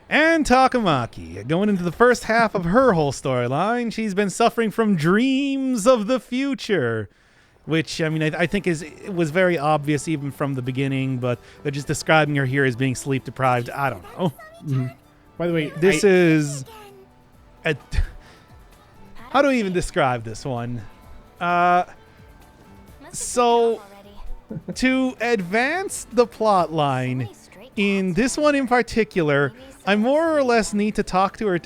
And Takamaki, going into the first half of her whole storyline, she's been suffering from dreams of the future. Which, I mean, I think it was very obvious even from the beginning, but they're just describing her here as being sleep deprived. I don't know. Mm-hmm. By the way, this is... how do we even describe this one? So, to advance the plot line, in this one in particular, I more or less need to talk to her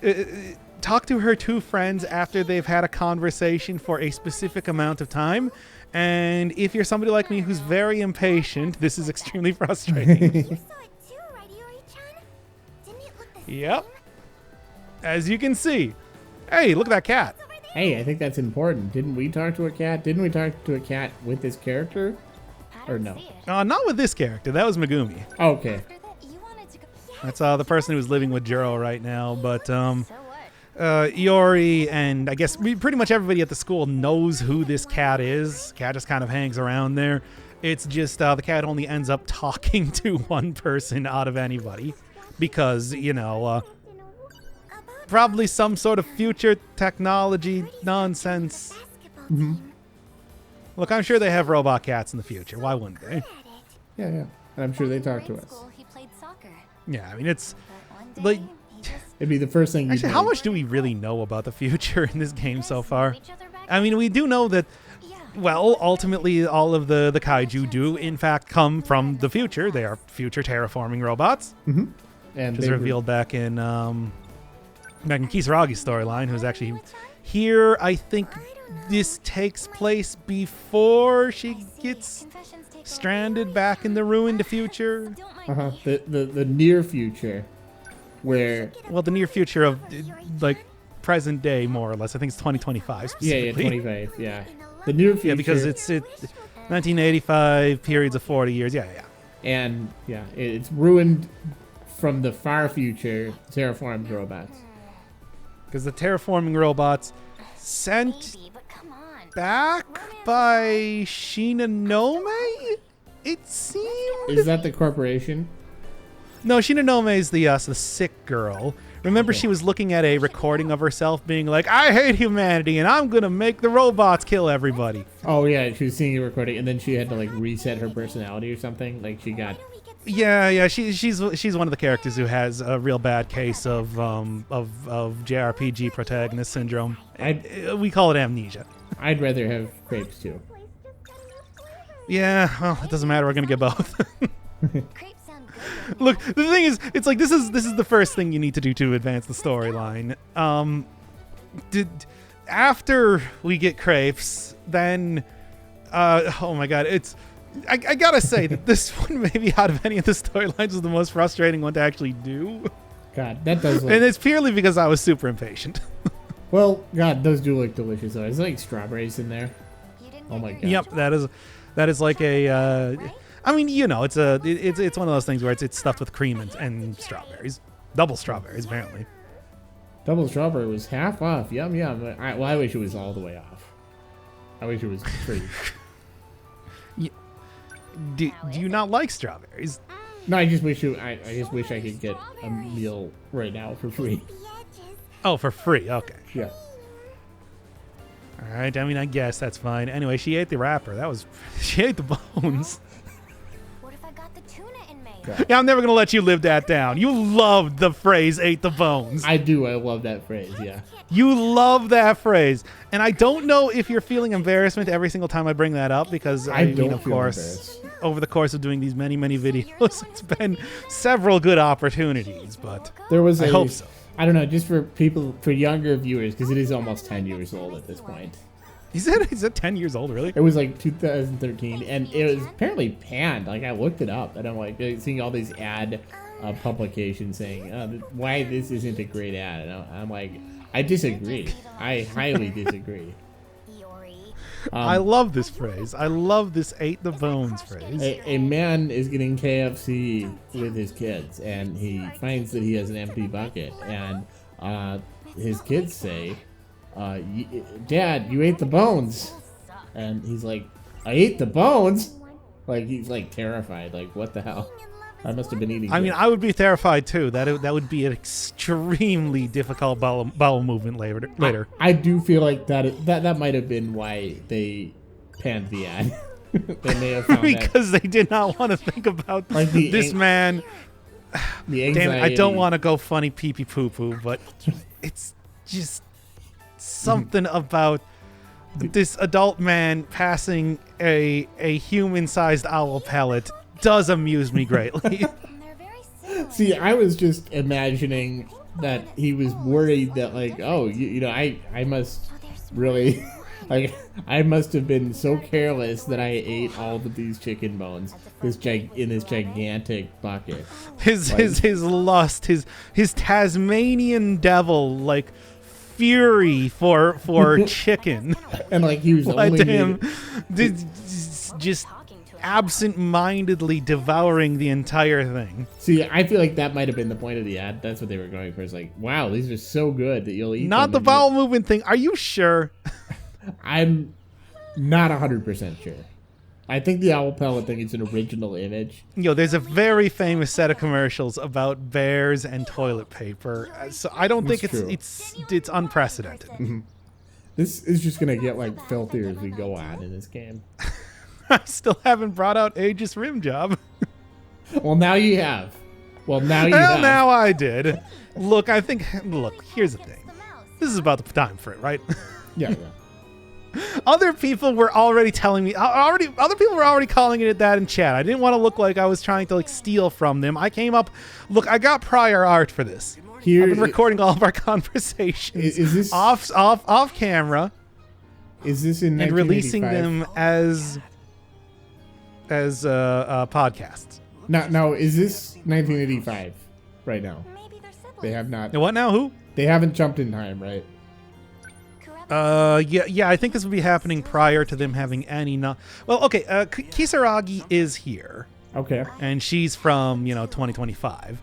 two friends after they've had a conversation for a specific amount of time. And if you're somebody like me who's very impatient, this is extremely frustrating. Yep. As you can see. Hey, look at that cat. Hey, I think that's important. Didn't we talk to a cat? Didn't we talk to a cat with this character? Or no? Not with this character. That was Megumi. Oh, okay. That's the person who's living with Jiro right now. But Iori and I guess pretty much everybody at the school knows who this cat is. Cat just kind of hangs around there. It's just the cat only ends up talking to one person out of anybody because, you know, probably some sort of future technology nonsense. Mm-hmm. Look, I'm sure they have robot cats in the future. Why wouldn't they? Yeah. And I'm sure they talk to us. Yeah, I mean, it's like... It'd be the first thing. Actually, how much do we really know about the future in this game so far? I mean, we do know that, well, ultimately all of the kaiju do, in fact, come from the future. They are future terraforming robots. Mm-hmm. And which is revealed back in Kisaragi's storyline, who's actually here. I think this takes place before she gets stranded back in the ruined future. Uh-huh. The near future. Where the near future of like present day, more or less. I think it's 2025 specifically. Yeah, 25. Yeah, the near future. Yeah, because it's 1985 periods of 40 years. Yeah. And yeah, it's ruined from the far future terraformed robots. Because the terraforming robots sent back by Shinonome, it seemed. Is that the corporation? No, Shinonome is the sick girl. Remember, she was looking at a recording of herself being like, I hate humanity and I'm going to make the robots kill everybody. Oh, yeah. She was seeing a recording and then she had to like reset her personality or something. Like she got... Yeah. She's one of the characters who has a real bad case of JRPG protagonist syndrome. We call it amnesia. I'd rather have crepes too. Yeah, well, it doesn't matter. We're going to get both. Look, the thing is, it's like this is the first thing you need to do to advance the storyline. After we get crepes, then oh my god, I gotta say that this one, maybe out of any of the storylines, is the most frustrating one to actually do. God, that does look... And it's purely because I was super impatient. Well, God, those do look delicious though. There's like strawberries in there. Oh my god. Yep, that is like a I mean, you know, it's one of those things where it's stuffed with cream and strawberries. Double strawberries, apparently. Double strawberry was half off. Yum, yum. I wish it was all the way off. I wish it was free. Do you not like strawberries? No, I just wish I could get a meal right now for free. Oh, for free. Okay. Yeah. All right. I mean, I guess that's fine. Anyway, she ate the wrapper. She ate the bones. Yeah, I'm never going to let you live that down. You loved the phrase, ate the bones. I do. I love that phrase, yeah. You love that phrase. And I don't know if you're feeling embarrassment every single time I bring that up, because I mean, of course, over the course of doing these many, many videos, it's been several good opportunities, but I hope so. I don't know, just for younger viewers, because it is almost 10 years old at this point. Is it 10 years old, really? It was like 2013, and it was apparently panned. Like, I looked it up, and I'm like seeing all these ad publications saying why this isn't a great ad. And I'm like, I disagree. I highly disagree. I love this phrase. I love this ate the bones phrase. A man is getting KFC with his kids, and he finds that he has an empty bucket, and his kids say, Dad, you ate the bones. And he's like, I ate the bones? Like, he's like terrified. Like, what the hell? I must have been eating. I mean, good. I would be terrified too. That would be an extremely difficult bowel movement later. I do feel like that might have been why they panned the ad. They may have found Because they did not want to think about Like this man. the Damn anxiety. it, I don't want to go funny pee pee poo poo, but it's just something about this adult man passing a human-sized owl pellet does amuse me greatly. See, I was just imagining that he was worried that, like, oh, you know, I must really, like, I must have been so careless that I ate all of these chicken bones in this gigantic bucket. His lust, his Tasmanian devil, like fury for chicken. And like he was Let only him just absent-mindedly devouring the entire thing. See, I feel like that might have been the point of the ad. That's what they were going for. It's like, wow, these are so good that you'll eat Not them the and bowel movement thing. Are you sure? I'm not 100% sure. I think the owl pellet thing is an original image. There's a very famous set of commercials about bears and toilet paper. So I don't think That's true. it's unprecedented. This is just gonna get like filthier as we go on in this game. I still haven't brought out Aegis Rim Job. Well, now you have. Well, now you Well, have. now I did. Look, here's the thing. This is about the time for it, right? Yeah. Other people were already telling me. Other people were already calling it that in chat. I didn't want to look like I was trying to steal from them. I came up. Look, I got prior art for this. Here, I've been recording all of our conversations Is this off camera Is this in and releasing 1985? them as podcasts. Now, is this 1985 right now? They have not. What now? Who? They haven't jumped in time, right? Yeah. I think this would be happening prior to them having any. Well, okay. Kisaragi is here, Okay. and she's from 2025,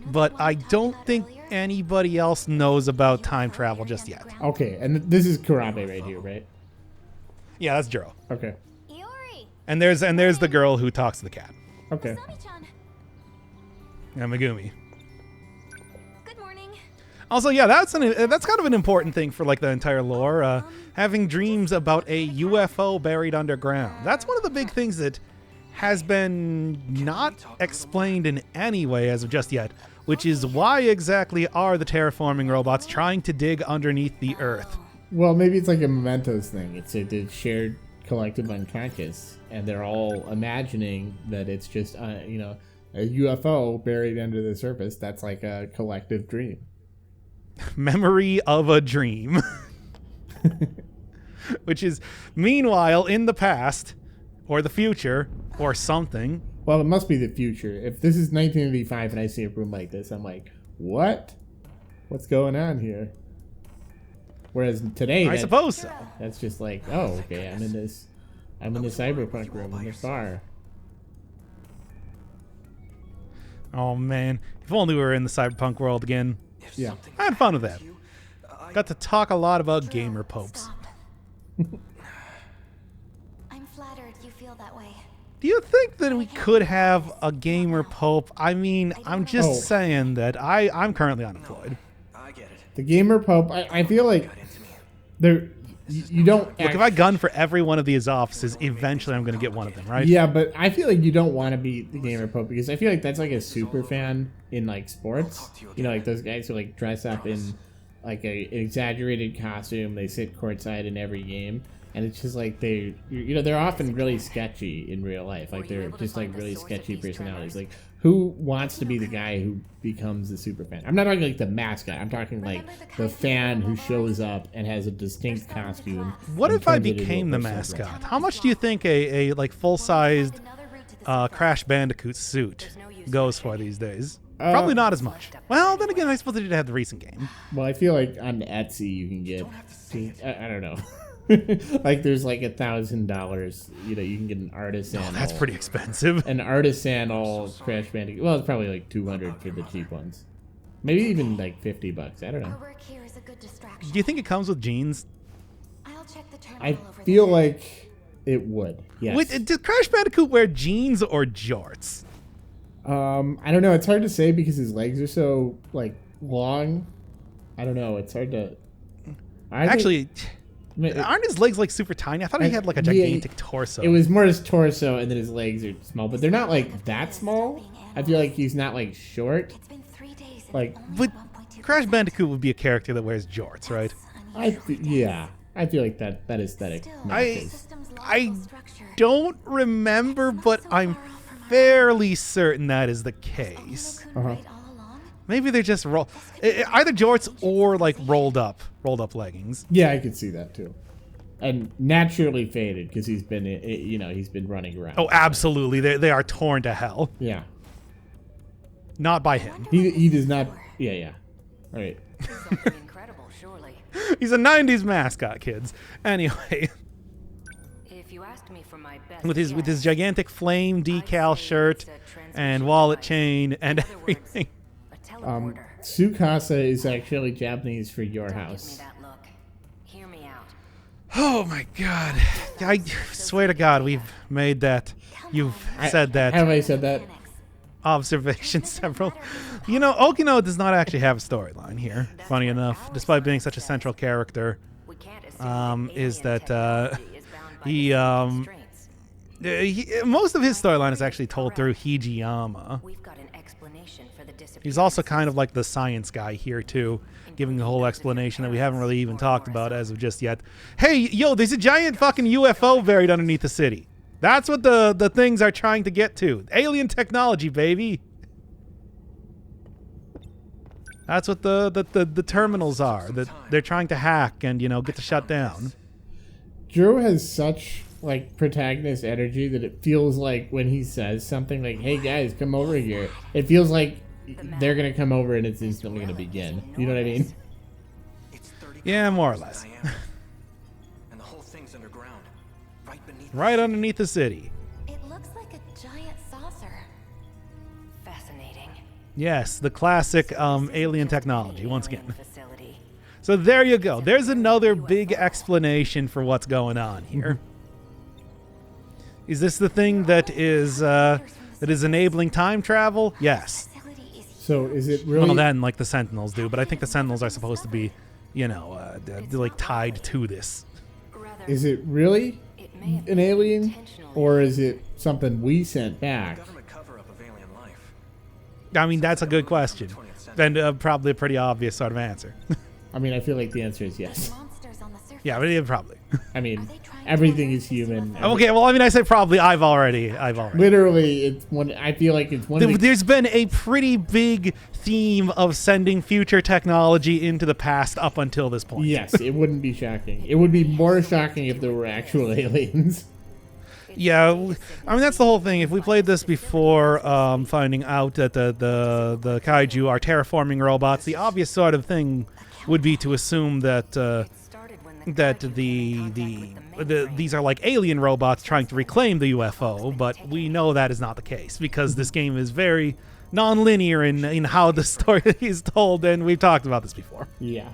but I don't think anybody else knows about time travel just yet. Okay, and this is Kurabe right here, right? Yeah, that's Juro. Okay. Iori. And there's the girl who talks to the cat. Okay. Sami-chan. And Megumi. Good morning. Also, yeah, that's kind of an important thing for the entire lore. Having dreams about a UFO buried underground. That's one of the big things that has been not explained in any way as of just yet, which is why exactly are the terraforming robots trying to dig underneath the Earth? Well, maybe it's like a Mementos thing. It's a shared collective unconscious, and they're all imagining that it's just a UFO buried under the surface. That's like a collective dream. Memory of a dream. Which is, meanwhile, in the past, or the future, or something. Well, it must be the future. If this is 1985 and I see a room like this, I'm like, what? What's going on here? Whereas today, I suppose so. that's just like, oh, okay, I'm in the cyberpunk room in this bar. Oh man, if only we were in the cyberpunk world again. Yeah. I had fun with that. Got to talk a lot about gamer popes. I'm flattered you feel that way. Do you think that we could have a gamer pope? I mean, I'm just saying that I'm currently unemployed. The gamer pope, I feel like you don't. Look, if I gun for every one of these offices, eventually I'm going to get one of them, right? Yeah, but I feel like you don't want to be the gamer pope because I feel like that's like a super fan in sports. Like those guys who dress up in an exaggerated costume. They sit courtside in every game, and it's just they're often really sketchy in real life. They're just really sketchy personalities. Who wants to be the guy who becomes the super fan? I'm not talking the mascot. I'm talking the fan who shows up and has a distinct costume. What and if I turns it into a became the personal mascot? brand. How much do you think a full-sized Crash Bandicoot suit goes for these days? Probably not as much. Well, then again, I suppose they did have the recent game. Well, I feel like on Etsy you can get. I don't know. There's $1,000. You can get an artisanal. Oh, that's pretty expensive. An artisanal Crash Bandicoot. Well, it's probably $200 for the cheap ones. Maybe even $50. I don't know. Our work here is a good distraction. Do you think it comes with jeans? I'll check the terminal I over feel there. like it would. Yes. Wait, did Crash Bandicoot wear jeans or jorts? I don't know. It's hard to say because his legs are so like long. I don't know. It's hard to. Actually, aren't his legs like super tiny? I thought he had like a gigantic torso. It was more his torso, and then his legs are small, but they're not like that small. I feel like he's not like short. It's been 3 days. Like, But Crash Bandicoot would be a character that wears jorts, right? yeah. I feel like that aesthetic matches. I don't remember, but I'm fairly certain that is the case. Maybe they're just either jorts or like rolled up leggings. Yeah, I could see that too. And naturally faded because he's been, he's been running around. Oh, absolutely. They are torn to hell. Yeah. Not by him. He does not. Yeah. All right. Something incredible, surely. He's a 90s mascot, kids. Anyway, If you asked me for my best with his guess, gigantic flame decal I'd say shirt it's a and transmission wallet device. chain and In other words, everything. a teleporter. Tsukasa is actually Japanese for your Don't give me house. that look. Hear me out. Oh my god. I swear to God, we've made that. You've said that Have I said that? observation several. You know, Okino does not actually have a storyline here, funny enough, despite being such a central character. We can't assume Is alien that technology is bound by he, constraints. most of his storyline is actually told through Hijiyama. We've got an explanation for the disappearance. He's also kind of like the science guy here, too, giving the whole explanation that we haven't really even talked about as of just yet. Hey, yo, there's a giant fucking UFO buried underneath the city. That's what the things are trying to get to. Alien technology, baby. That's what the terminals are. That they're trying to hack and, get to shut down. Drew has such like protagonist energy that it feels like when he says something like, "Hey guys, come over here," it feels like they're gonna come over and it's instantly gonna begin. You know what I mean? It's 30 Yeah, more or less. diameter. And the whole thing's underground, right beneath. Right underneath the city. It looks like a giant saucer. Fascinating. Yes, the classic alien technology, once again. Facility. So there you go. There's another big explanation for what's going on here. Is this the thing that is enabling time travel? Yes. Facility is So is it really? Well, then, like the Sentinels do, but I think the Sentinels are supposed to be, like tied to this. Rather, Is it really it may have an been alien, intentional. or is it something we sent back? Government cover-up of alien life. I mean, that's a good question. And probably a pretty obvious sort of answer. I mean, I feel like the answer is yes. monsters on the surface. Yeah, but yeah, probably. I mean, everything is human. Okay, well, I mean, I say probably. I've already. Literally, it's one. I feel like it's one. Of the, There's been a pretty big theme of sending future technology into the past up until this point. yes, it wouldn't be shocking. It would be more shocking if there were actual aliens. Yeah, I mean that's the whole thing. If we played this before finding out that the kaiju are terraforming robots, the obvious sort of thing would be to assume that Started when that kaiju came in contact with the these are like alien robots trying to reclaim the UFO, but we know that is not the case because this game is very non-linear in how the story is told, and we've talked about this before. Yeah.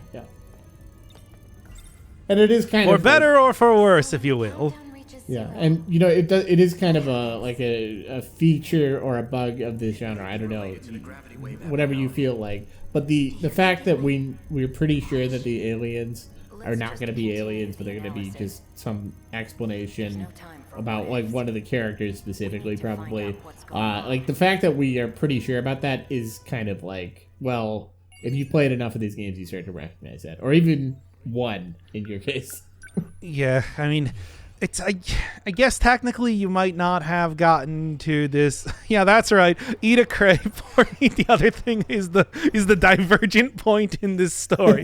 And it is kind For of better or for worse, if you will. Yeah, and it is kind of a feature or a bug of this genre. I don't know, whatever you feel like. But the fact that we're pretty sure that the aliens are not going to be aliens, but they're going to be just some explanation about like one of the characters specifically, probably. Like the fact that we are pretty sure about that is kind of like, well, if you played enough of these games, you start to recognize that, or even one in your case. Yeah, I mean, it's I guess technically you might not have gotten to this. Yeah, that's right. Eat a crepe. Or the other thing is the divergent point in this story.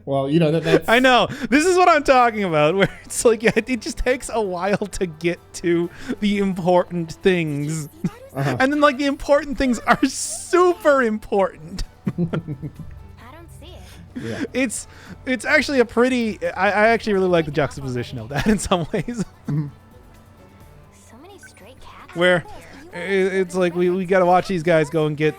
Well, that's I know. This is what I'm talking about, where it's like, yeah, it just takes a while to get to the important things. And then, like, the important things are super important. I don't see it. yeah. It's actually a pretty... I actually really like the juxtaposition of that in some ways. So many stray cats. Where it's like we got to watch these guys go and get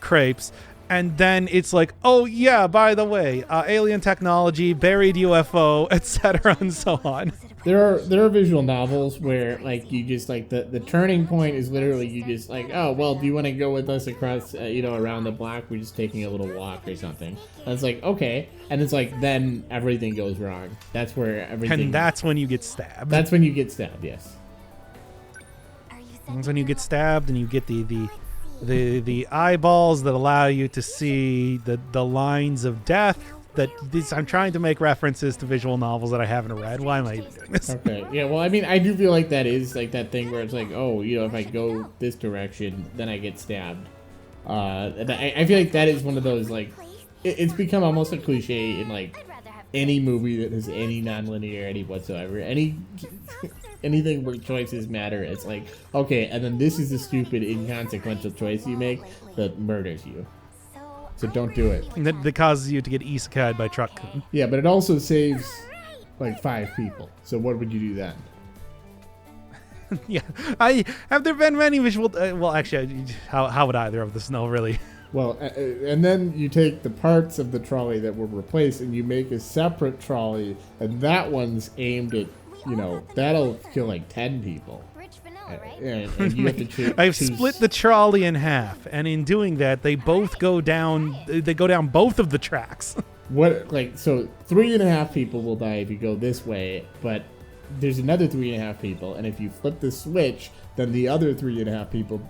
crepes. And then it's like, oh, yeah, by the way, alien technology, buried UFO, etc., and so on. Is it a there are visual novels where like you just like the turning point is literally you just like, oh well, do you want to go with us across around the block? We're just taking a little walk or something. And it's like, okay, and it's like then everything goes wrong. That's where everything. And that's when you get stabbed. That's when you get stabbed. Yes. That's when you get stabbed, and you get the eyeballs that allow you to see the lines of death. I'm trying to make references to visual novels that I haven't read. Why am I even doing this? Okay. Yeah. Well, I mean, I do feel like that is like that thing where it's like, oh, if I go this direction, then I get stabbed. And I feel like that is one of those like, it's become almost a cliche in like any movie that has any non-linearity whatsoever. Anything where choices matter, it's like, okay, and then this is a stupid, inconsequential choice you make that murders you. So don't do it. That causes you to get isekai'd by truck. Yeah, but it also saves like 5 people. So what would you do then? Yeah, have there been many visual? Well, actually, how would either of us know really? Well, and then you take the parts of the trolley that were replaced and you make a separate trolley, and that one's aimed at, that'll kill like 10 people. Rich vanilla, right? And you have to choose. I've split the trolley in half, and in doing that, they both go down. They go down both of the tracks. So 3.5 people will die if you go this way, but there's another 3.5 people, and if you flip the switch, then the other 3.5 people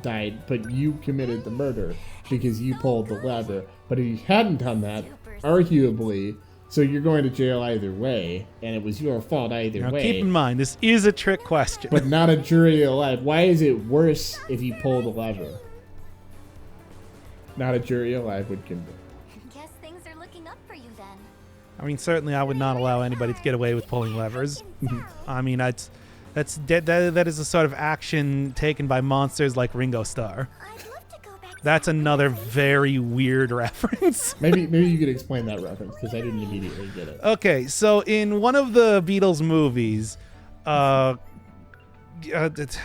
died, but you committed the murder because you pulled the lever. But if you hadn't done that, arguably, so you're going to jail either way, and it was your fault either Now, way. keep in mind, this is a trick question. But not a jury alive. Why is it worse if you pull the lever? Not a jury alive would convict. Guess things are looking up for you then. I mean, certainly, I would not allow anybody to get away with pulling levers. I mean, that is a sort of action taken by monsters like Ringo Starr. I'd love to go back to That's another very weird reference. Maybe you could explain that reference because I didn't immediately get it. Okay, so in one of the Beatles movies,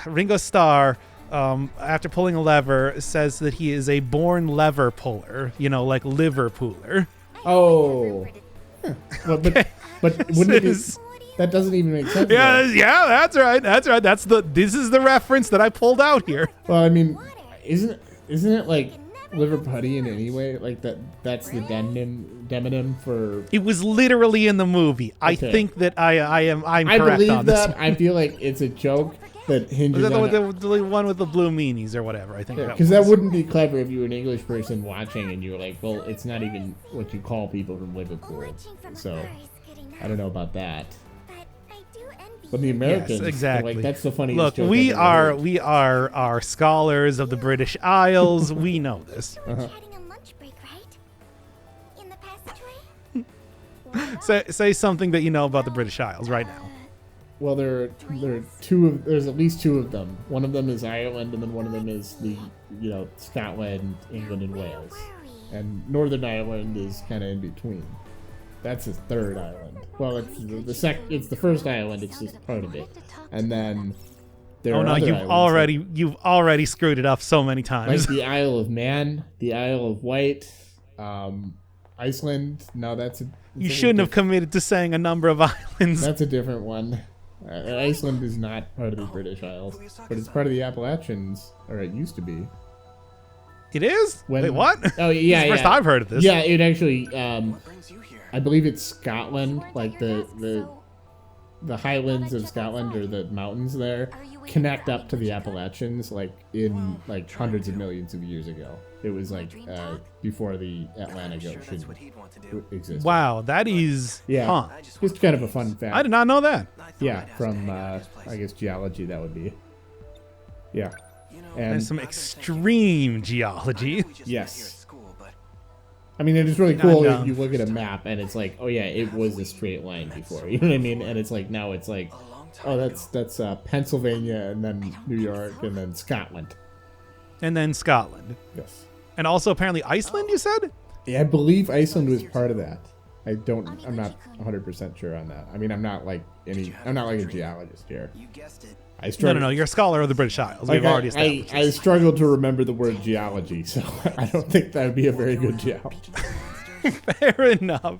Ringo Starr, after pulling a lever, says that he is a born lever puller, like liver pooler. Oh. Huh. But wouldn't it be, that doesn't even make sense. Yeah, though. yeah, that's right. This is the reference that I pulled out here. Well, I mean, isn't it like liver putty in any way? Like that's the demonym for. It was literally in the movie. I Okay. think that I'm I correct believe on this. that. I feel like it's a joke that hinges Was on. that the one with the blue meanies or whatever? I think Because that wouldn't be clever if you were an English person watching and you were like, well, it's not even what you call people from Liverpool. So I don't know about that. but I do envy But the you. Americans, Yes, exactly. like that's the funniest Look, joke we I've ever heard. are scholars of the British Isles. We know this. Uh-huh. Having a lunch break, right? In the passageway? Say something that you know about the British Isles right now. Well, there's at least 2 of them. One of them is Ireland, and then one of them is the Scotland, England, and Wales. And Northern Ireland is kind of in between. That's the 3rd island. Well, it's the first island. It's just part of it. And then there Oh are no, other you've already screwed it up so many like times. the Isle of Man, the Isle of Wight, Iceland. No, You shouldn't have committed to saying a number of islands. That's a different one. Iceland is not part of the British Isles, but it's part of the Appalachians, or it used to be. It is? Wait, what? Oh yeah, This is the first yeah. I've heard of this. Yeah, it actually. What brings you here? I believe it's Scotland, like the Highlands of Scotland or the mountains there connect up to the Appalachians, like in like hundreds of millions of years ago. It was like before the Atlantic Sure, Ocean that's what he'd want to do. existed. Wow, that is. Yeah. Huh. I just Just kind of a fun fact. I did not know that. I thought Yeah, I'd have to from hang out at his place. I guess geology that would be. Yeah. You know, and- There's some I've been thinking, extreme I geology. know we just met Yes. here at school, but I mean, it is really cool And, if you look at a map and it's like, oh yeah, it was a straight line before. You know what I mean? And it's like now it's like, a long time oh, ago. that's Pennsylvania and then New York and then Scotland. And then Scotland. Yes. And also apparently Iceland, you said? Yeah, I believe Iceland was part of that. I'm not 100% sure on that. I mean, I'm not like a geologist here. You guessed it. I No, struggle. you're a scholar of the British Isles. Like, We've already established. I struggle to remember the word geology, so I don't think that would be a very good geologist. Fair enough.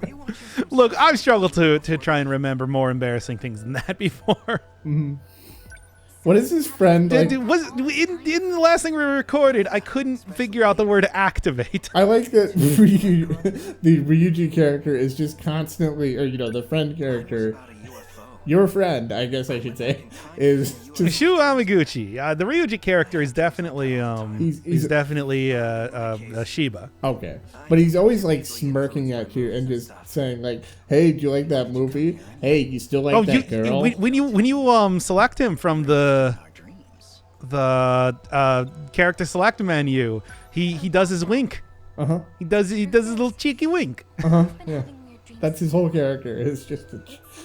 Look, I've struggled to try and remember more embarrassing things than that before. What is his friend like? in the last thing we recorded, I couldn't figure out the word activate. I like that the Ryuji character is just constantly, or the friend character, your friend, I guess I should say, is just Shu Amaguchi. The Ryuji character is definitely he's definitely a Shiba. okay, but he's always like smirking at you and just saying like, "Hey, do you like that movie? Hey, you still like that girl?" When you select him from the character select menu, he does his wink. He does his little cheeky wink. Yeah, that's his whole character. It's just a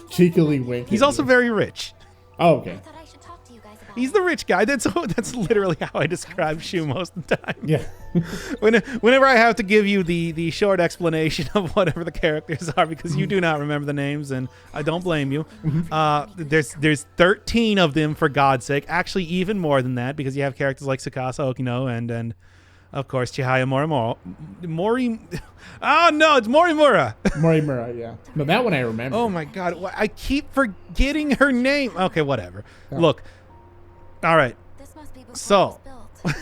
cheekily wink. He's also very rich. Oh, okay. I thought I should talk to you guys about He's the rich guy. That's literally how I describe Shu most of the time. Yeah. Whenever I have to give you the short explanation of whatever the characters are, because you do not remember the names, and I don't blame you. There's 13 of them, for God's sake. Actually, even more than that, because you have characters like Tsukasa Okino and of course Chihaya Morimura. Oh no, it's Morimura. Morimura, yeah. No, that one I remember. Oh my God, I keep forgetting her name. Okay, whatever. Look, all right. this must be before So. it was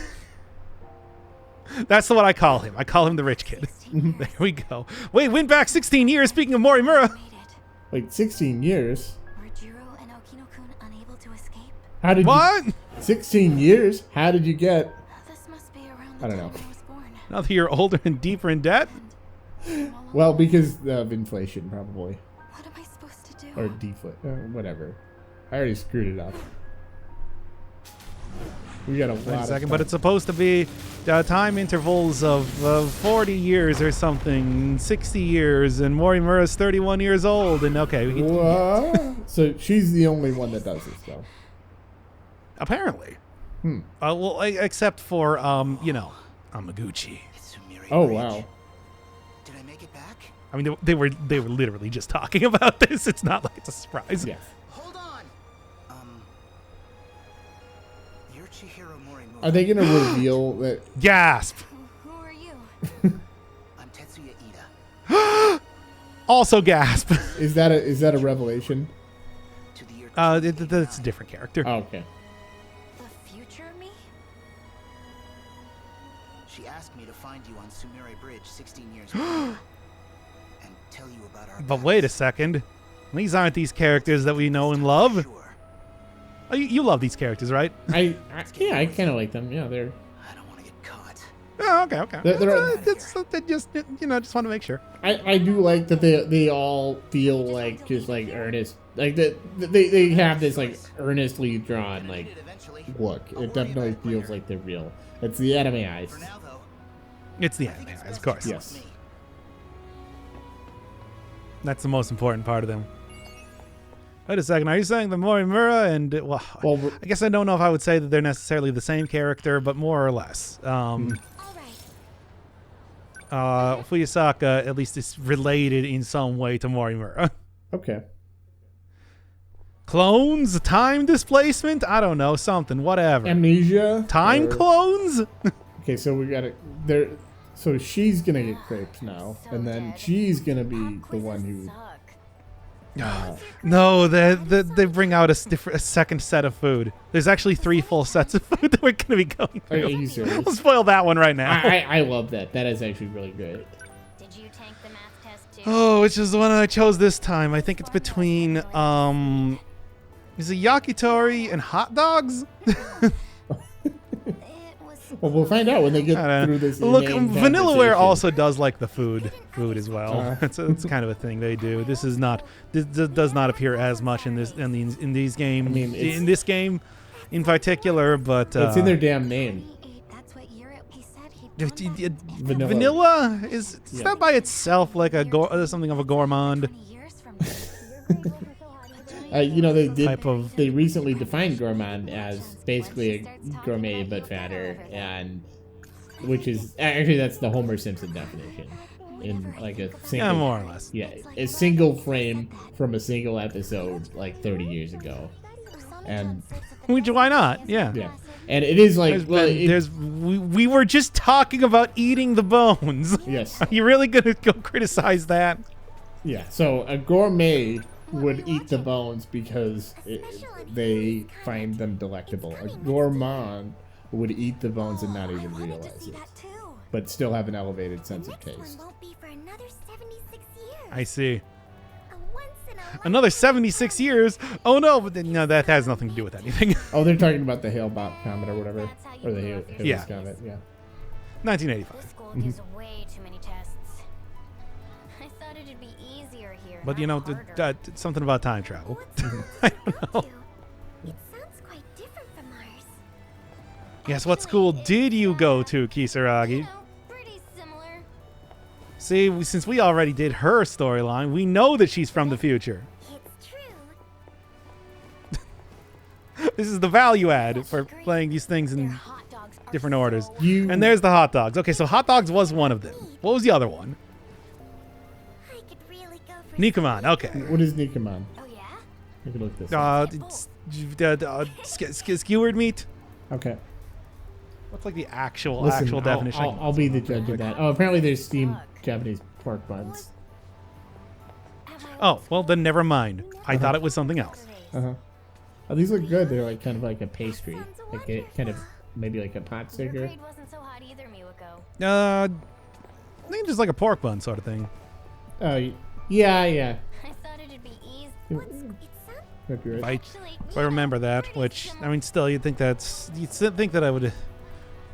built. That's what I call him. I call him the rich kid. There we go. Wait, went back 16 years. Speaking of Morimura. Made it. Like 16 years. Were Jiro and Okino-kun unable to escape? How did What? 16 years? How did you get? This must be around I the don't time know. I was born. Now that you're older and deeper in debt. Well, because of inflation, probably, What am I supposed to do? or deflate, whatever. I already screwed it up. We got a Wait lot a of second, time. but it's supposed to be time intervals of 40 years or something, 60 years, and Morimura's 31 years old. And okay, we can, What? So she's the only one that does this, though. apparently. Well, except for Amaguchi. Oh wow. Did I make it back? I mean, they were literally just talking about this. It's not like it's a surprise. Yeah. Hold on. You're Chihiro Morimura. Are they gonna reveal that? Gasp. Who are you? I'm Tetsuya Ida. Also gasp. Is that a revelation? To the year. That's a different character. Oh, okay. The future me? She asked me to find you on Sumire Bridge 16 years ago and tell you about our. But wait a second. These aren't these characters that we know and love. Sure. Oh, you love these characters, right? I kind of like them. Yeah, they're. I don't want to get caught. Oh, okay. They're- Just want to make sure. I do like that they all feel like just like earnest, like that they have this like earnestly drawn like look. It definitely feels like they're real. It's the anime eyes. For now, though. It's the anime, of course. Yes. Me. That's the most important part of them. Wait a second. Are you saying the Morimura and well, I guess I don't know if I would say that they're necessarily the same character, but more or less. All right. Fuyusaka at least is related in some way to Morimura. Okay. Clones, time displacement. I don't know, something, whatever. Amnesia. Time or- clones. Okay, so we got it. There. So she's gonna get crepes now, and then she's gonna be the one who. No, they bring out a second set of food. There's actually 3 full sets of food that we're going to be going Are through. you serious? We'll spoil that one right now. I love that. That is actually really good. Did you tank the math test too? Oh, which is the one I chose this time. I think it's between is it yakitori and hot dogs? It was Well, we'll find out when they get I don't through know. this. Look, inane Vanillaware conversation. also does like the food as well. It's kind of a thing they do. This is not. This does not appear as much in these games. I mean, it's- in this game, in particular, but It's in their damn name. he ate. That's what he said he'd Vanilla. Vanilla is Yeah. that by itself like something of a gourmand 20 years from now. They did. type of. They recently defined gourmand as basically a gourmet but fatter, and which is actually that's the Homer Simpson definition in like a single. Yeah, more or less. Yeah, a single frame from a single episode like 30 years ago, and Which why not? Yeah. yeah. And it is like, we were just talking about eating the bones. yes. Are you really gonna go criticize that? Yeah, so a gourmet would eat the bones because they find them delectable. A gourmand would eat the bones and not even realize it, but still have an elevated sense of taste. Won't be for another 76 years. I see. A once in a Another 76 years? Oh no, but no, that has nothing to do with anything. Oh, they're talking about the Hale-Bopp comet or whatever, or the Hales Yeah. comet. Yeah. 1985. This school gives way too many tests. I thought it'd be easier here. But you know, something about time travel. I don't know. It sounds quite different from Mars. Yes, what school did you go to, Kisaragi? Pretty similar. See, since we already did her storyline, we know that she's from the future. It's true. This is the value add for playing these things Their in hot dogs are different so orders. You And there's the hot dogs. Okay, so hot dogs was one of them. What was the other one? I could really go for Nikamon. Okay. What is Nikamon? Oh yeah? You can look this up. Skewered meat. Okay. What's like the actual Listen, definition? I'll be the judge of that. Oh, apparently there's steamed Japanese pork buns. Oh, well then never mind. I thought it was something else. Uh-huh. Oh, these look good. They're like kind of like a pastry. Like a, kind of maybe like a pot Your sticker. grade wasn't so hot either, Miwako. I think just like a pork bun sort of thing. Oh, yeah, yeah. I thought it'd be easy. Yeah. It sounds Might be If right. I remember that, which I mean, still, you'd think that I would have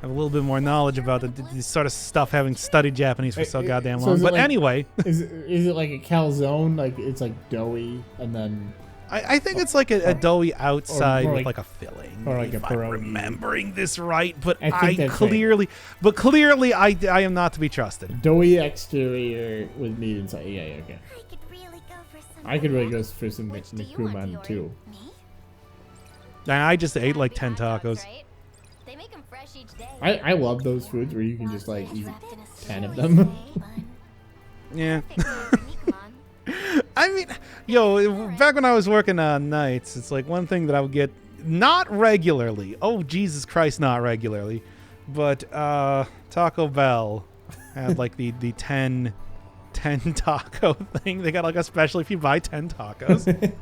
a little bit more knowledge about this sort of stuff, having studied Japanese for so goddamn So long. is it But like- anyway, Is it like a calzone? Like it's like doughy and then I think it's like a doughy outside more with like- like a filling. or like if a I'm pierogi. remembering this right, but I think I that's right. clearly I am not to be trusted. doughy exterior with meat inside. Yeah, yeah, okay. I could really go for some. I could really go for some Which do you want, Nikumon Iori? too. Me? And I just ate like 10 That'd be hot dogs, tacos. right? They make 'em fresh each day. I love those foods where you can just like eat Trapped in a 10 of silly them. sleigh bun. Yeah. Perfect for Nikamon. I mean, yo, back when I was working on nights, it's like one thing that I would get not regularly. Oh, Jesus Christ, not regularly. But Taco Bell had like the 10 taco thing. They got like a special if you buy 10 tacos.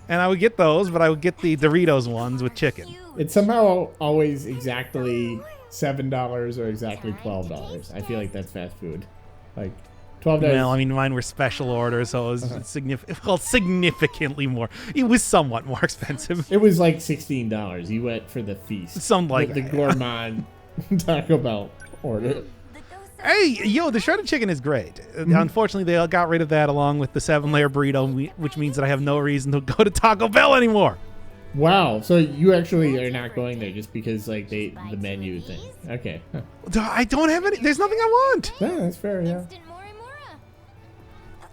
And I would get those, but I would get the Doritos ones with chicken. It's somehow always exactly $7 or exactly $12. I feel like that's fast food. Like $12. Well, I mean, mine were special orders, so it was significantly more. It was somewhat more expensive. It was like $16. You went for the feast. Something like the that. gourmand Taco Bell order. Hey, yo, the shredded chicken is great. Unfortunately, they all got rid of that along with the 7-layer burrito, which means that I have no reason to go to Taco Bell anymore. Wow. So you actually are not going there just because like the menu thing. Okay. Huh. I don't have any. There's nothing I want. Yeah, that's fair. Yeah. Instant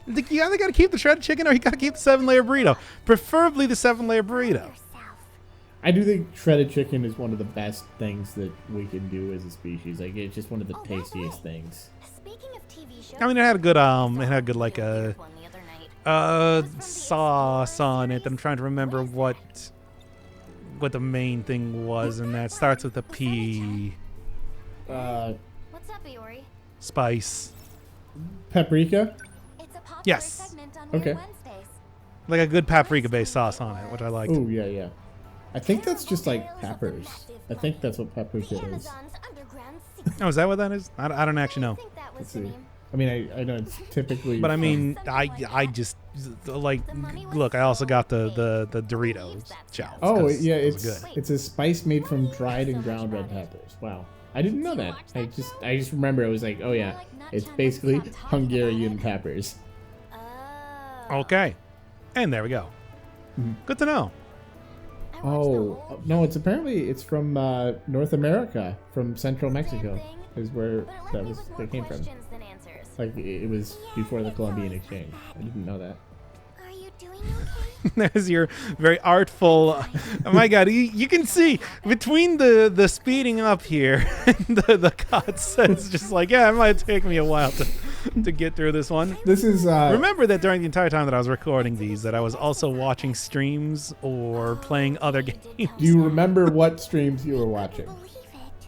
Morimura. You either got to keep the shredded chicken or you got to keep the 7-layer burrito. Preferably the 7-layer burrito. Yourself. I do think shredded chicken is one of the best things that we can do as a species. Like it's just one of the Oh, by the way, tastiest things. Speaking of TV shows, I mean, it had a good like weird one the other night. sauce on it. I'm trying to remember what the main thing was, and that starts with a P. What's up, Iori? Spice. Paprika. It's a popular Yes. segment on Okay. Wednesdays. Like a good paprika-based sauce on it, which I liked. Oh yeah, yeah. I think that's just like peppers. I think that's what paprika is. Amazon's underground secret. Oh, is that what that is? I don't actually know. I think that was Let's the see. name. I mean, I know it's typically. But I mean, I just like look. I also got the Doritos shells. Oh 'cause yeah, those it's are good. it's a spice made from dried and ground red peppers. Wow, I didn't know that. I just remember it was like, oh yeah, it's basically Hungarian peppers. Oh. Okay, and there we go. Good to know. I watched the Oh whole no, it's apparently it's from North America, from Central Mexico, thing, is where but it left that me was with more that came from. questions than answers. Like it was before the Columbian Exchange. I didn't know that. Are you doing okay? There's your very artful. Oh my God, you can see between the speeding up here and the cuts. It's just like, yeah, it might take me a while to get through this one. This is Remember that during the entire time that I was recording these, that I was also watching streams or playing other games. Do you remember what streams you were watching? Believe it.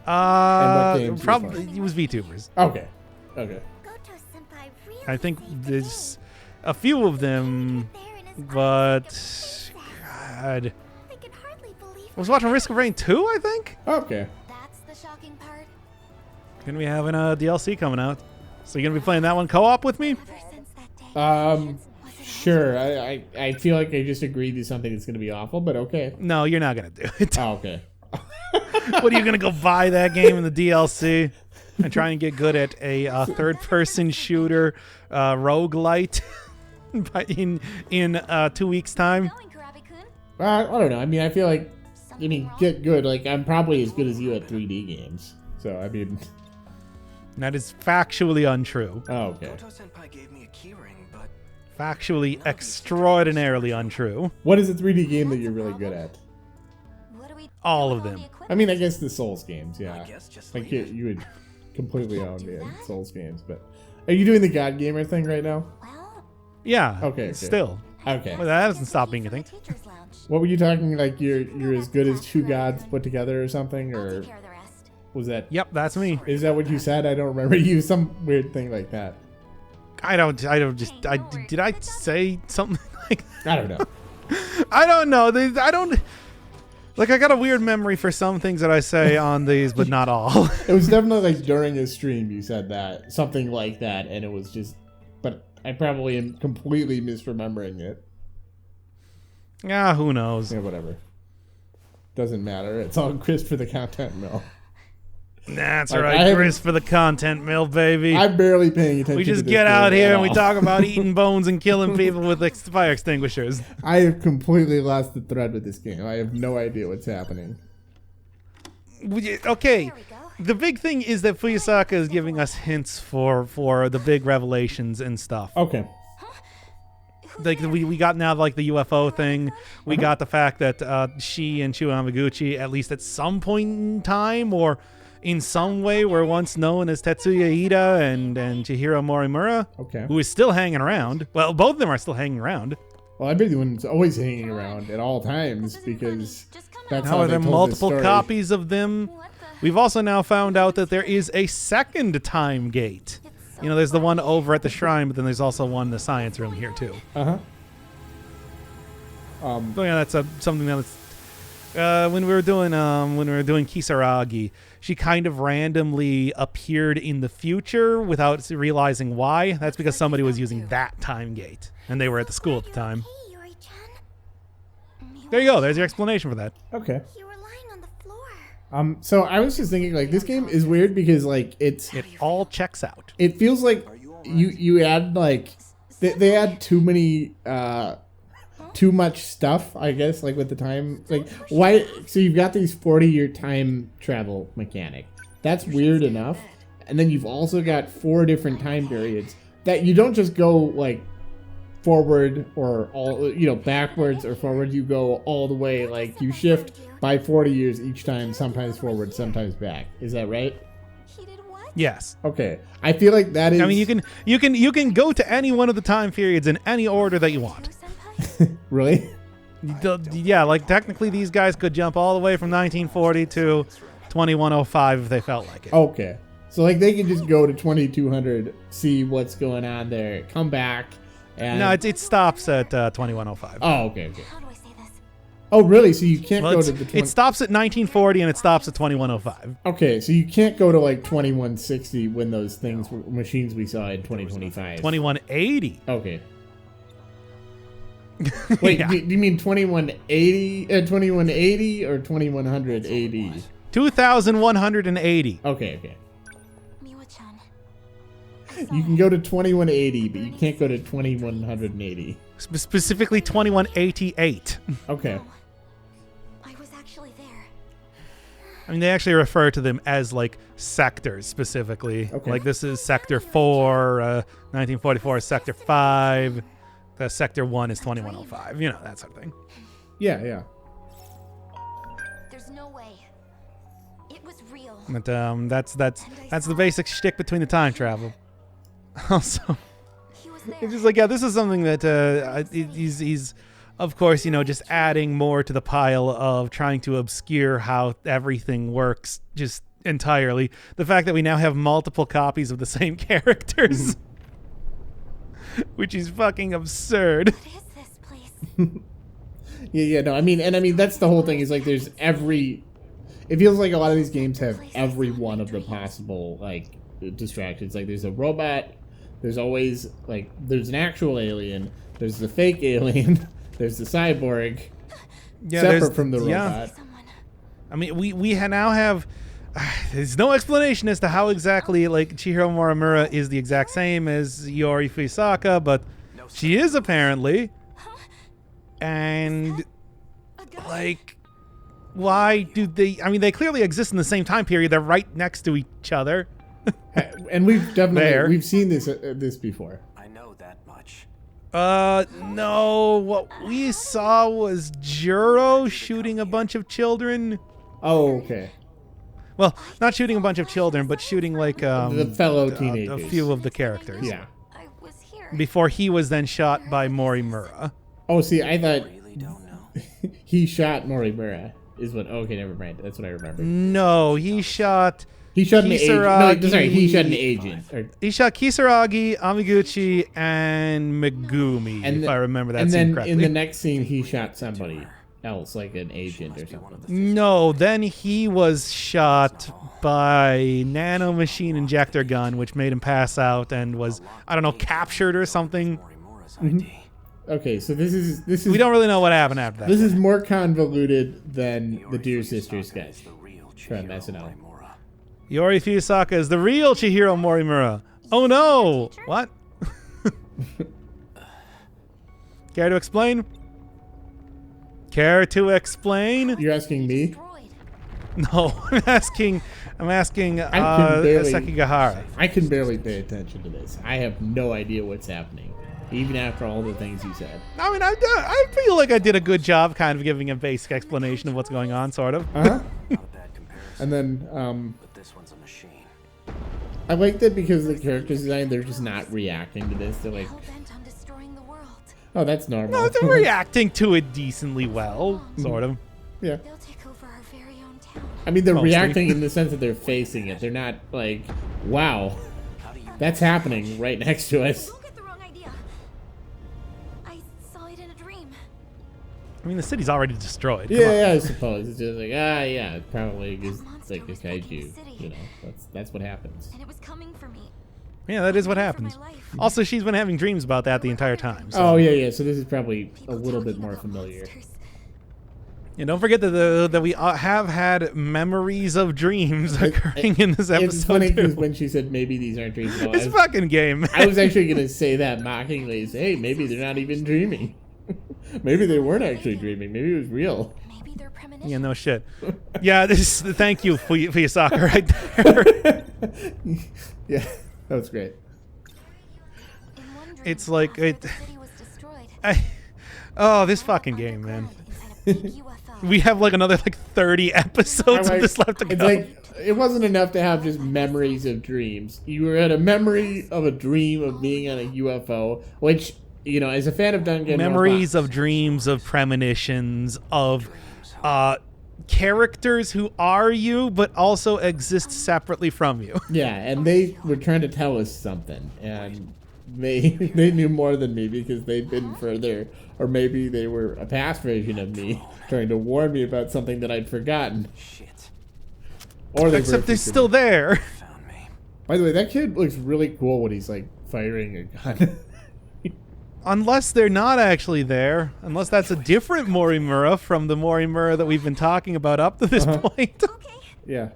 what games you Probably played? it was VTubers. Okay. Goto-senpai really I think there's a few of them, but God, I can hardly believe I was watching Risk of Rain 2. I think Okay. that's the shocking part. gonna be having a DLC coming out, so you're gonna be playing that one co-op with me. Ever since that day. Sure. I feel like I just agreed to something that's gonna be awful, but okay. No, you're not gonna do it. Oh, okay. What are you gonna go buy that game in the DLC and try and get good at a third-person shooter roguelite in 2 weeks time? Going, Kurabe-kun. I don't know. I mean, I feel like, get good. Like, I'm probably as good as you at 3D games. So, I mean... That is factually untrue. Oh, okay. Goto-senpai gave me a keyring, but Factually extraordinarily untrue. What is a 3D game that you're really good at? What do we do All with of them. the I mean, I guess the Souls games, I yeah. guess just Like, leave it. you would completely own the Souls games, but... Are you doing the God Gamer thing right now? Well, Yeah. Okay. Still. Okay. Well, that doesn't stop being a thing. teacher's lounge. What were you talking, like, you're as good as two gods put together or something? I'll Or take care of the rest. was that... Yep, that's me. Is that what you said? I don't remember you. Some weird thing like that. I don't did I say something like I don't know. I don't know. I don't like I got a weird memory for some things that I say on these, but not all. It was definitely like during a stream you said that. Something like that. And it was just... But I probably am completely misremembering it. Yeah, who knows? Yeah, whatever. Doesn't matter. It's all grist for the content mill. That's Like, I right, haven't- grist for the content mill, baby. I'm barely paying attention We to just this get game out here at and we all. talk about eating bones and killing people with fire extinguishers. I have completely lost the thread with this game. I have no idea what's happening. Okay, There we go. the big thing is that Fuyusaka is giving us hints for the big revelations and stuff. Okay. Like we got now like the UFO thing. We got the fact that she and Shu Hamaguchi, at least at some point in time or in some way, were once known as Tetsuya Ida and Chihiro Morimura, Okay. who is still hanging around. Well, both of them are still hanging around. Well, I bet the one's always hanging around at all times because that's Now how are they there told multiple the story. copies of them? What the? We've also now found out that there is a second time gate. You know, there's the one over at the shrine, but then there's also one in the science room here too. Uh-huh. So yeah, that's something that's when we were doing Kisaragi, she kind of randomly appeared in the future without realizing why. That's because somebody was using that time gate, and they were at the school at the time. Hey, Iori-chan. There you go. There's your explanation for that. Okay. You were lying on the floor. So I was just thinking, like, this game is weird because, like, It all checks out. it feels like you add, like, they add too many, too much stuff, I guess, like, with the time. Like, why? So you've got these 40-year time travel mechanic. That's weird enough. And then you've also got 4 different time periods that you don't just go, like, forward or backwards or forward. You go all the way, like, you shift by 40 years each time, sometimes forward, sometimes back. Is that right? He did what? Yes. Okay. I feel like that is... I mean, you can go to any one of the time periods in any order that you want. Senpai? Really? Yeah, like technically these guys could jump all the way from 1940 to 2105 if they felt like it. Okay. So, like, they can just go to 2200, see what's going on there, come back, and... No, it stops at 2105. Oh, okay. How do I say this? Oh, really? So you can't Well, go it's- to the... 20... it stops at 1940 and it stops at 2105. Okay, so you can't go to, like, 2160 when those things, machines we saw in 2025. 2180. Okay. Wait, Yeah. do you mean 2180 or 2100 AD? 2180. Okay. Miwa-chan. You can go to 2180, but you can't go to 2180. Specifically 2188. Okay. I was actually there. I mean, they actually refer to them as like sectors specifically. Okay. Like this is Sector 4, 1944 is Sector 5, the Sector 1 is 2105. You know, that sort of thing. Yeah. There's no way. It was real. But that's the basic shtick between the time travel. Also, He was there. it's just like, yeah, this is something that he's of course, just adding more to the pile of trying to obscure how everything works just entirely. The fact that we now have multiple copies of the same characters, which is fucking absurd. What is this place? Yeah, no, I mean, that's the whole thing. Is like there's every. It feels like a lot of these games have every one of the possible like distractions. Like there's a robot. There's always like there's an actual alien. There's the fake alien. There's the cyborg. Yeah, separate from the robot. yeah. Someone. I mean, we now have. There's no explanation as to how exactly like Chihiro Morimura is the exact same as Iori Fuyusaka, but she is apparently. And A ghost? like, why do they? I mean, they clearly exist in the same time period. They're right next to each other. And we've definitely There. we've seen this before. I know that much. No. What we saw was Juro shooting a bunch of children. Oh, okay. Well, not shooting a bunch of children, but shooting like The fellow a teenagers. few of the characters. Yeah. I was here. Before he was then shot by Morimura. Oh, see, I thought Really don't know. he shot Morimura. Is what? Okay, never mind. That's what I remember. No, he shot. He shot an agent. No, sorry, he shot an Kisaragi- agent. He shot Kisaragi, Amiguchi, and Megumi, if I remember that and scene then correctly. in the next scene, he shot somebody else, like an agent or something. No, then he was shot by nanomachine injector gun, which made him pass out and was, I don't know, captured or something. Morimura's ID. Okay, so this is We don't really know what happened after that. this is more convoluted than the Dear Sisters guys The real from Chihiro SNL. Morimura. Iori Fuyusaka is the real Chihiro Morimura. Oh no! What? Care to explain? Care to explain? You're asking me? Destroyed. No, I'm asking can barely- Sekigahara. I can barely pay attention to this. I have no idea what's happening, even after all the things you said. I mean, I feel like I did a good job kind of giving a basic explanation of what's going on, sort of. Uh huh. Not a bad comparison. And then But this one's a machine. I like that because the character design, they're just not reacting to this. They're like, Hell bent on destroying the world. oh, that's normal. No, they're reacting to it decently well, sort of. Yeah. They'll take over our very own town. I mean, they're Mostly. reacting in the sense that they're facing it. They're not like, wow, How do you that's happening right next to us. Don't get the wrong idea. I saw it in a dream. I mean, the city's already destroyed. Come on. Yeah, I suppose. It's just like, yeah, it probably is monster like a was attacking the kaiju. city. You know, that's what happens. And it was coming for me. Yeah, that is what Coming for happens. my life. Also, she's been having dreams about that the entire time. So. Oh yeah. So this is probably a People little bit talking more about familiar. monsters. And don't forget that we have had memories of dreams occurring in this episode. It's funny because too. when she said maybe these aren't dreams at all, This fucking game. I was actually gonna say that mockingly. Say, hey, maybe they're not even dreaming. Maybe they weren't actually dreaming. Maybe it was real. Maybe they're premonitions. Yeah, no shit. Yeah, this. Thank you, Fuyusaka, right there. Yeah, that was great. In one dream, It's like after it. the city was destroyed, Oh, this fucking game, man. underground inside a big UFO. We have like another like 30 episodes I'm of this left to it's go. like it wasn't enough to have just memories of dreams. You were at a memory of a dream of being on a UFO, which, you know, as a fan of Dungeon Memories of dreams, of premonitions, of characters who are you but also exist separately from you. yeah, and they were trying to tell us something, and they knew more than me because they'd been further, or maybe they were a past version of me trying to warn me about something that I'd forgotten. Shit. Or they Except were they're still there. Found me. By the way, that kid looks really cool when he's like firing a gun. Unless they're not actually there. Unless that's a different Morimura from the Morimura that we've been talking about up to this point. Okay. Yeah.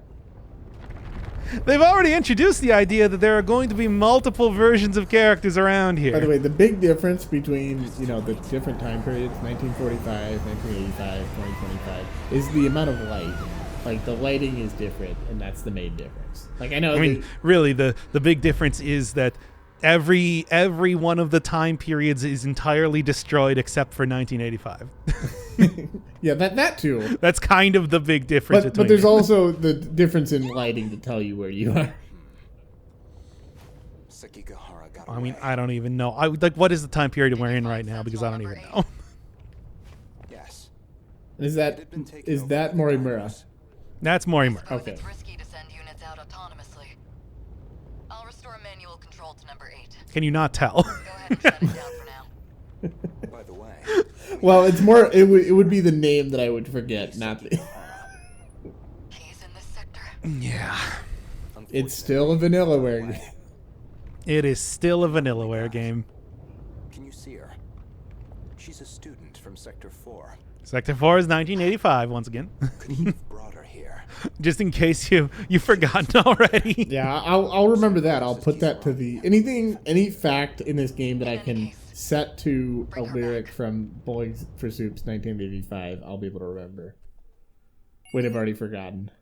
They've already introduced the idea that there are going to be multiple versions of characters around here. By the way, the big difference between, you know, the different time periods, 1945, 1985, 2025, is the amount of light. Like, the lighting is different, and that's the main difference. Like, I know I mean, really, the big difference is that every one of the time periods is entirely destroyed except for 1985. yeah, that too. That's kind of the big difference But between there's them. also the difference in lighting to tell you where you are. Sekigahara got I mean, away. I don't even know. Like, what is the time period we're in right now? Because I don't even know. Yes. Is that Morimura? That's Morimura. Okay. It's risky to send units out autonomously. I'll restore manual control to number 8. Can you not tell? Go ahead and shut it down for now. By the way, Well, it's more. It would be the name that I would forget, not the. He's in this sector. Yeah. It's still a Vanillaware game. It is still a Vanillaware game. can you see her? She's a student from Sector 4. Sector 4 is 1985 once again. Could he have brought her here? Just in case you've forgotten already. Yeah, I'll remember that. I'll put that to the any fact in this game that I can set to a lyric from Bowling for Soup's 1985. I'll be able to remember. Would have already forgotten.